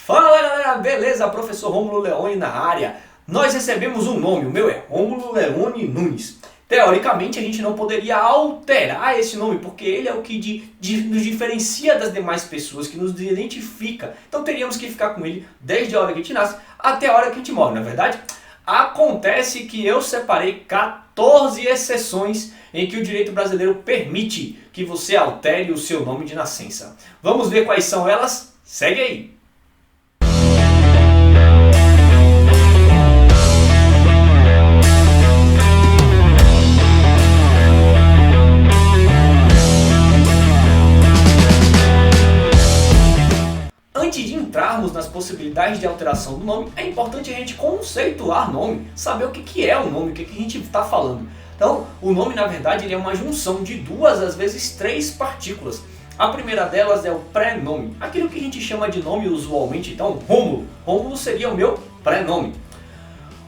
Fala galera, beleza? Professor Rômulo Leone na área. Nós recebemos um nome, o meu é Rômulo Leone Nunes. Teoricamente a gente não poderia alterar esse nome, porque ele é o que nos diferencia das demais pessoas, que nos identifica. Então teríamos que ficar com ele desde a hora que a gente nasce até a hora que a gente morre, não é verdade? Acontece que eu separei 14 exceções em que o direito brasileiro permite que você altere o seu nome de nascença. Vamos ver quais são elas? Segue aí! Antes de entrarmos nas possibilidades de alteração do nome, é importante a gente conceituar nome, saber o que é o nome, o que a gente está falando. Então, o nome na verdade ele é uma junção de duas, às vezes três partículas. A primeira delas é o pré-nome, aquilo que a gente chama de nome usualmente, então Rômulo. Rômulo seria o meu pré-nome.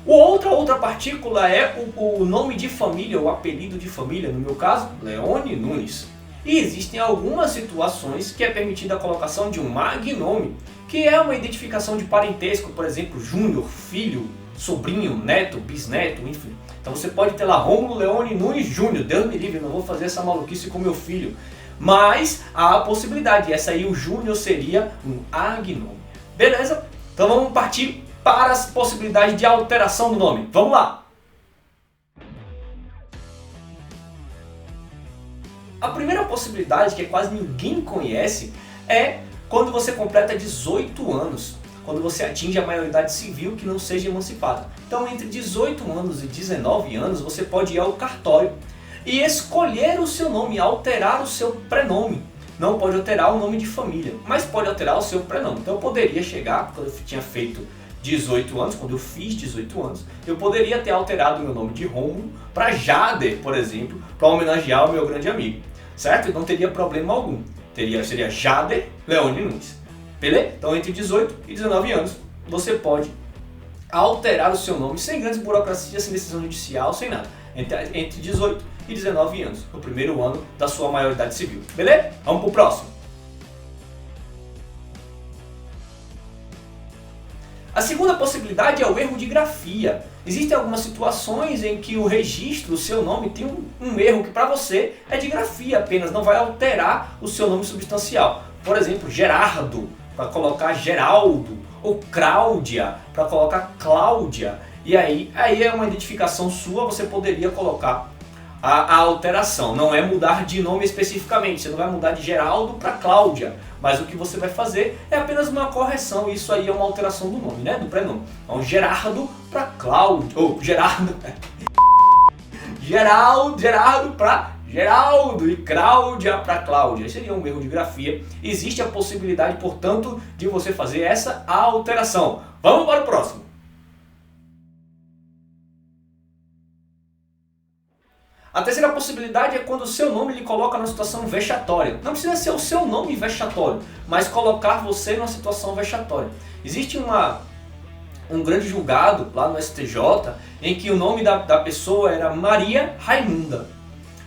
Outra partícula é o nome de família, o apelido de família, no meu caso, Leone Nunes. E existem algumas situações que é permitida a colocação de um magnome, que é uma identificação de parentesco, por exemplo, júnior, filho, sobrinho, neto, bisneto, enfim. Então você pode ter lá Rômulo Leone Nunes Júnior, Deus me livre, não vou fazer essa maluquice com meu filho. Mas há a possibilidade, essa aí o Júnior seria um agnome. Beleza? Então vamos partir para as possibilidades de alteração do nome. Vamos lá! A primeira possibilidade, que quase ninguém conhece, é quando você completa 18 anos, quando você atinge a maioridade civil que não seja emancipada. Então, entre 18 anos e 19 anos, você pode ir ao cartório e escolher o seu nome, alterar o seu prenome. Não pode alterar o nome de família, mas pode alterar o seu prenome. Então, eu poderia chegar, quando eu tinha feito 18 anos, quando eu fiz 18 anos, eu poderia ter alterado o meu nome de Rômulo para Jader, por exemplo, para homenagear o meu grande amigo, certo? Não teria problema algum. Seria Jader Leone Nunes. Beleza? Então entre 18 e 19 anos, você pode alterar o seu nome sem grandes burocracias, sem decisão judicial, sem nada. Entre 18 e 19 anos, o primeiro ano da sua maioridade civil. Beleza? Vamos pro próximo. A segunda possibilidade é o erro de grafia. Existem algumas situações em que o registro, o seu nome, tem um erro que para você é de grafia apenas, não vai alterar o seu nome substancial. Por exemplo, Gerardo, para colocar Geraldo, ou Cláudia, para colocar Cláudia. E aí é uma identificação sua, você poderia colocar a alteração. Não é mudar de nome especificamente, você não vai mudar de Geraldo para Cláudia. Mas o que você vai fazer é apenas uma correção, isso aí é uma alteração do nome, né? Do prenome. Então Gerardo para Cláudio, ou Gerardo para Geraldo e Cláudia para Cláudia. Seria um erro de grafia. Existe a possibilidade, portanto, de você fazer essa alteração. Vamos para o próximo. A terceira possibilidade é quando o seu nome lhe coloca numa situação vexatória. Não precisa ser o seu nome vexatório, mas colocar você numa situação vexatória. Existe um grande julgado lá no STJ em que o nome da pessoa era Maria Raimunda.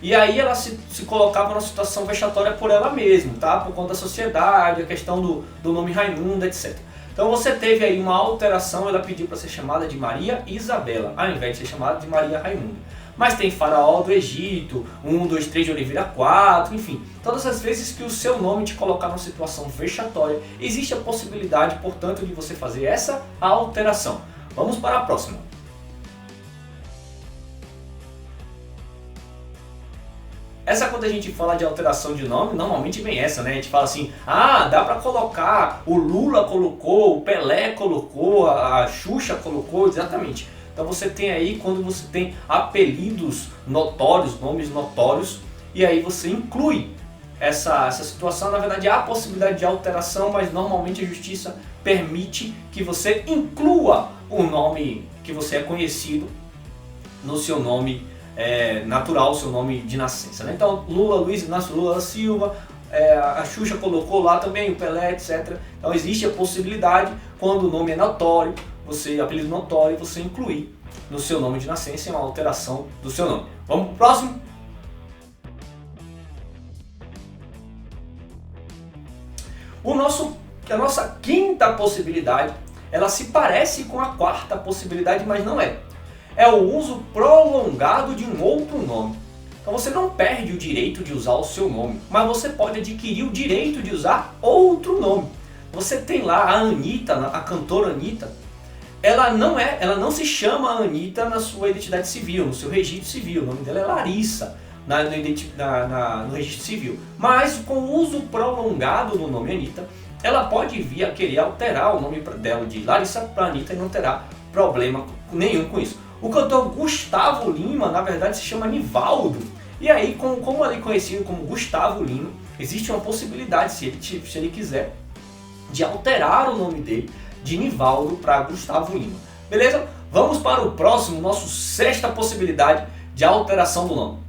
E aí ela se colocava numa situação vexatória por ela mesma, tá? Por conta da sociedade, a questão do nome Raimunda, etc. Então você teve aí uma alteração, ela pediu para ser chamada de Maria Isabela, ao invés de ser chamada de Maria Raimunda. Mas tem Faraó do Egito, 1, 2, 3 de Oliveira 4, enfim. Todas as vezes que o seu nome te colocar numa situação vexatória, existe a possibilidade, portanto, de você fazer essa alteração. Vamos para a próxima. Essa, quando a gente fala de alteração de nome, normalmente vem essa, né? A gente fala assim, dá pra colocar, o Lula colocou, o Pelé colocou, a Xuxa colocou, exatamente. Então você tem aí, quando você tem apelidos notórios, nomes notórios, e aí você inclui essa situação. Na verdade há a possibilidade de alteração, mas normalmente a justiça permite que você inclua o nome que você é conhecido no seu nome natural, seu nome de nascença, né? Então Lula, Luiz Inácio Lula da Silva, a Xuxa colocou lá também, o Pelé, etc. Então existe a possibilidade, quando o nome é notório, apelido notório, você incluir no seu nome de nascença uma alteração do seu nome. Vamos pro próximo? que a nossa quinta possibilidade, ela se parece com a quarta possibilidade, mas não é. É o uso prolongado de um outro nome. Então você não perde o direito de usar o seu nome, mas você pode adquirir o direito de usar outro nome. Você tem lá a Anitta, a cantora Anitta, ela não se chama Anitta na sua identidade civil, no seu registro civil, o nome dela é Larissa no registro civil. Mas com o uso prolongado do nome Anitta, ela pode vir a querer alterar o nome dela de Larissa para Anitta e não terá problema nenhum com isso. O cantor Gustavo Lima, na verdade, se chama Nivaldo. E aí, como ele é conhecido como Gustavo Lima, existe uma possibilidade, se ele quiser, de alterar o nome dele de Nivaldo para Gustavo Lima. Beleza? Vamos para o próximo, nosso sexta possibilidade de alteração do nome.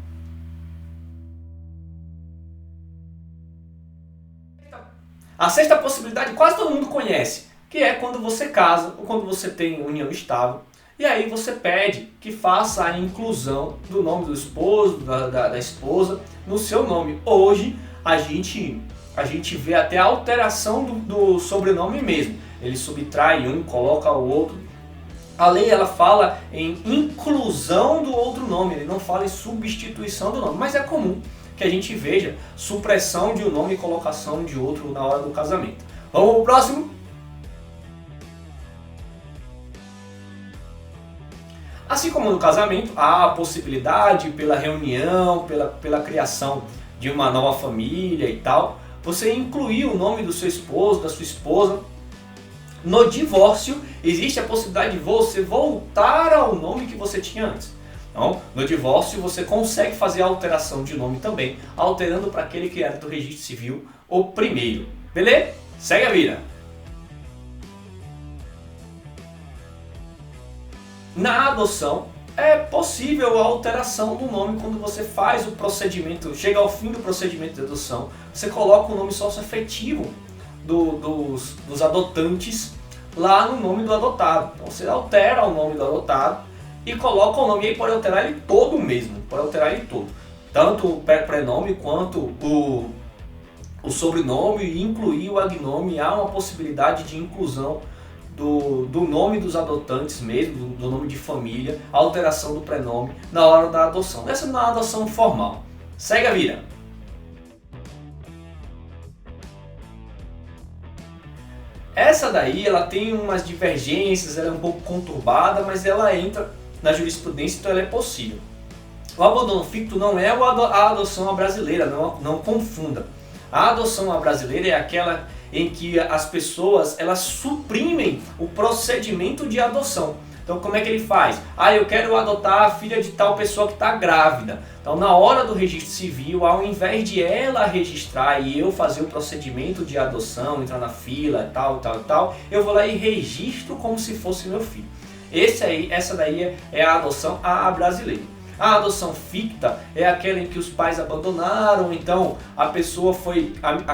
A sexta possibilidade quase todo mundo conhece, que é quando você casa ou quando você tem união estável. E aí você pede que faça a inclusão do nome do esposo, da esposa, no seu nome. Hoje a gente vê até a alteração do sobrenome mesmo. Ele subtrai um, coloca o outro. A lei ela fala em inclusão do outro nome, ele não fala em substituição do nome, mas é comum que a gente veja supressão de um nome e colocação de outro na hora do casamento. Vamos pro próximo? Assim como no casamento, há a possibilidade pela reunião, pela criação de uma nova família e tal, você incluir o nome do seu esposo, da sua esposa. No divórcio, existe a possibilidade de você voltar ao nome que você tinha antes. Então, no divórcio, você consegue fazer a alteração de nome também, alterando para aquele que era do registro civil o primeiro. Beleza? Segue a vida! Na adoção, é possível a alteração do nome quando você faz o procedimento, chega ao fim do procedimento de adoção, você coloca o nome sócio-afetivo dos adotantes lá no nome do adotado. Então você altera o nome do adotado e coloca o nome, e aí pode alterar ele todo mesmo, pode alterar ele todo. Tanto o prenome quanto o sobrenome e incluir o agnome, há uma possibilidade de inclusão do nome dos adotantes mesmo, do nome de família, a alteração do prenome na hora da adoção. Essa não é uma adoção formal. Segue a vida! Essa daí ela tem umas divergências, ela é um pouco conturbada, mas ela entra na jurisprudência, então ela é possível. O abandono ficto não é a adoção à brasileira, não confunda. A adoção à brasileira é aquela em que as pessoas elas suprimem o procedimento de adoção. Então como é que ele faz? Eu quero adotar a filha de tal pessoa que está grávida. Então na hora do registro civil, ao invés de ela registrar e eu fazer o procedimento de adoção, entrar na fila, tal, eu vou lá e registro como se fosse meu filho. Essa daí é a adoção à brasileira. A adoção ficta é aquela em que os pais abandonaram, então a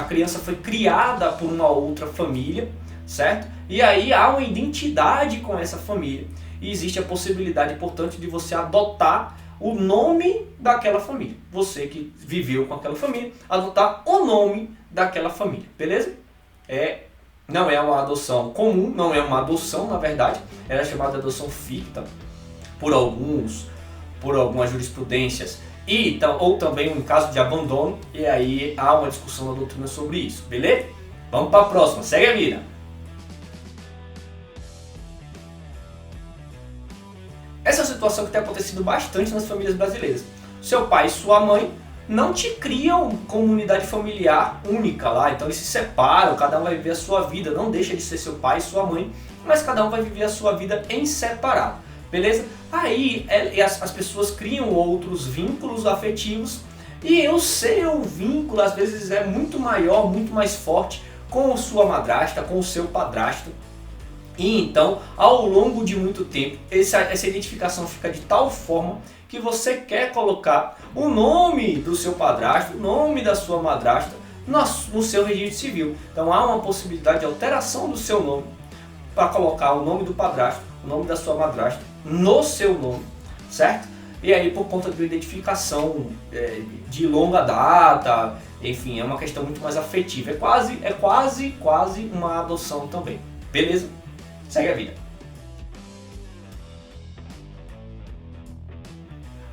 criança foi criada por uma outra família, certo? E aí há uma identidade com essa família. E existe a possibilidade, portanto, de você adotar o nome daquela família. Você que viveu com aquela família, adotar o nome daquela família, beleza? Não é uma adoção comum, não é uma adoção, na verdade. Ela é chamada de adoção ficta por algumas jurisprudências, ou também em caso de abandono, e aí há uma discussão na doutrina sobre isso, beleza? Vamos para a próxima, segue a vida! Essa é uma situação que tem acontecido bastante nas famílias brasileiras. Seu pai e sua mãe não te criam como unidade familiar única lá, então eles se separam, cada um vai viver a sua vida, não deixa de ser seu pai e sua mãe, mas cada um vai viver a sua vida em separado. Beleza? Aí as pessoas criam outros vínculos afetivos e o seu vínculo às vezes é muito maior, muito mais forte com sua madrasta, com o seu padrasto. E então, ao longo de muito tempo, essa identificação fica de tal forma que você quer colocar o nome do seu padrasto, o nome da sua madrasta no seu registro civil. Então há uma possibilidade de alteração do seu nome para colocar o nome do padrasto, o nome da sua madrasta no seu nome, certo? E aí por conta de uma identificação de longa data, Enfim, é uma questão muito mais afetiva. É quase uma adoção também. Beleza? Segue a vida.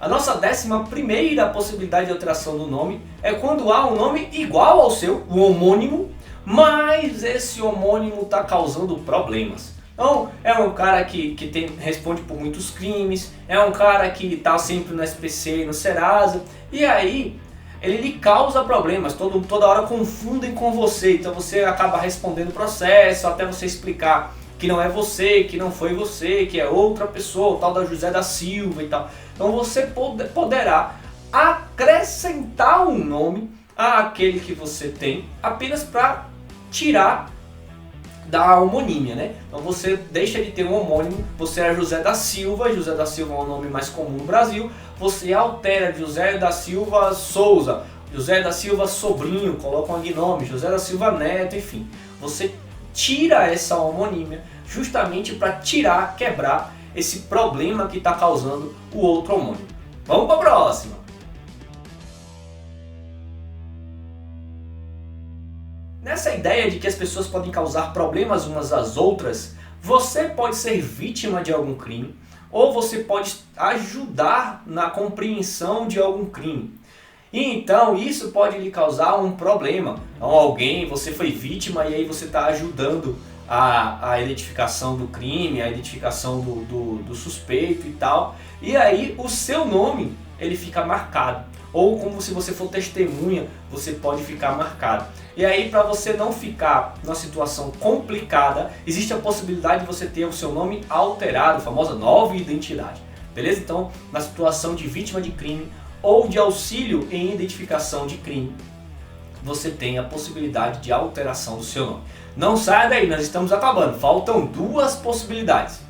A nossa 11ª possibilidade de alteração do nome é quando há um nome igual ao seu, o homônimo, mas esse homônimo está causando problemas. Então, é um cara que responde por muitos crimes, é um cara que está sempre no SPC e no Serasa, e aí ele lhe causa problemas, toda hora confundem com você, então você acaba respondendo o processo até você explicar que não é você, que não foi você, que é outra pessoa, o tal da José da Silva e tal. Então você poderá acrescentar um nome àquele que você tem apenas para tirar da homonímia, né? Então você deixa de ter um homônimo, você é José da Silva é o nome mais comum no Brasil, você altera de José da Silva Souza, José da Silva Sobrinho, coloca um agnome, José da Silva Neto, enfim. Você tira essa homonímia justamente para quebrar esse problema que está causando o outro homônimo. Vamos para a próxima! Nessa ideia de que as pessoas podem causar problemas umas às outras, você pode ser vítima de algum crime ou você pode ajudar na compreensão de algum crime. E então isso pode lhe causar um problema. Então, você foi vítima e aí você está ajudando a identificação do crime, a identificação do suspeito e tal. E aí o seu nome ele fica marcado. Ou como se você for testemunha, você pode ficar marcado. E aí para você não ficar numa situação complicada, existe a possibilidade de você ter o seu nome alterado, a famosa nova identidade. Beleza? Então, na situação de vítima de crime ou de auxílio em identificação de crime, você tem a possibilidade de alteração do seu nome. Não saia daí, nós estamos acabando. Faltam 2 possibilidades.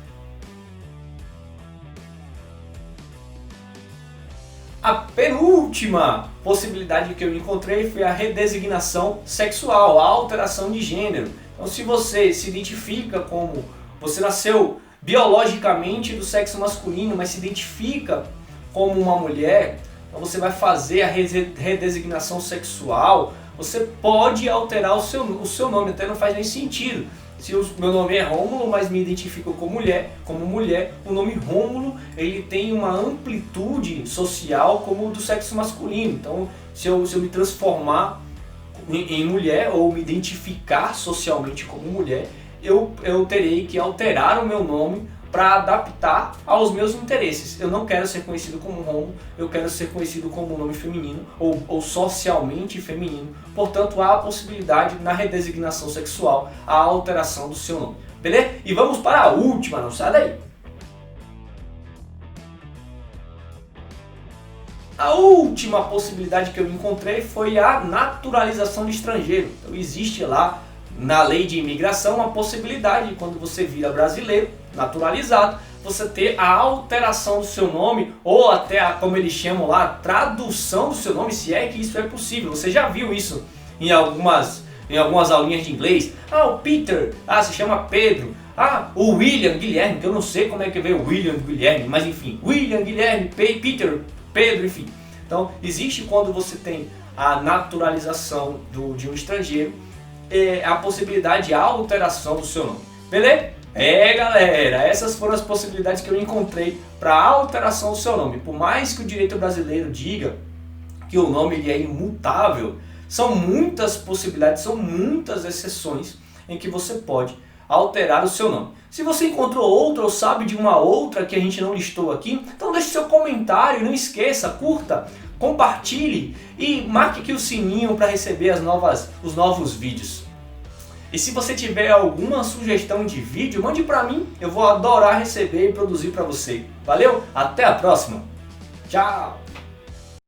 A penúltima possibilidade que eu encontrei foi a redesignação sexual, a alteração de gênero. Então, se você se identifica como, você nasceu biologicamente do sexo masculino, mas se identifica como uma mulher, então você vai fazer a redesignação sexual, você pode alterar o seu nome, até não faz nem sentido. Se o meu nome é Rômulo, mas me identifico como mulher, o nome Rômulo ele tem uma amplitude social como o do sexo masculino. Então, se eu me transformar em mulher ou me identificar socialmente como mulher, eu terei que alterar o meu nome para adaptar aos meus interesses. Eu não quero ser conhecido como Rômulo, eu quero ser conhecido como um nome feminino ou socialmente feminino. Portanto, há a possibilidade na redesignação sexual, a alteração do seu nome. Beleza? E vamos para a última, não sai daí. A última possibilidade que eu encontrei foi a naturalização de estrangeiro. Então existe lá na lei de imigração a possibilidade de quando você vira brasileiro, naturalizado, você ter a alteração do seu nome ou até como eles chamam lá, a tradução do seu nome, se é que isso é possível. Você já viu isso em algumas aulinhas de inglês? O Peter, se chama Pedro. O William Guilherme, que eu não sei como é que veio o William Guilherme, mas enfim, William Guilherme, Peter, Pedro, enfim. Então, existe quando você tem a naturalização de um estrangeiro, a possibilidade de alteração do seu nome. Beleza? Galera, essas foram as possibilidades que eu encontrei para alteração do seu nome. Por mais que o direito brasileiro diga que o nome ele é imutável, são muitas possibilidades, são muitas exceções em que você pode alterar o seu nome. Se você encontrou outra ou sabe de uma outra que a gente não listou aqui, então deixe seu comentário, não esqueça, curta, compartilhe e marque aqui o sininho para receber os novos vídeos. E se você tiver alguma sugestão de vídeo, mande para mim, eu vou adorar receber e produzir para você. Valeu? Até a próxima! Tchau!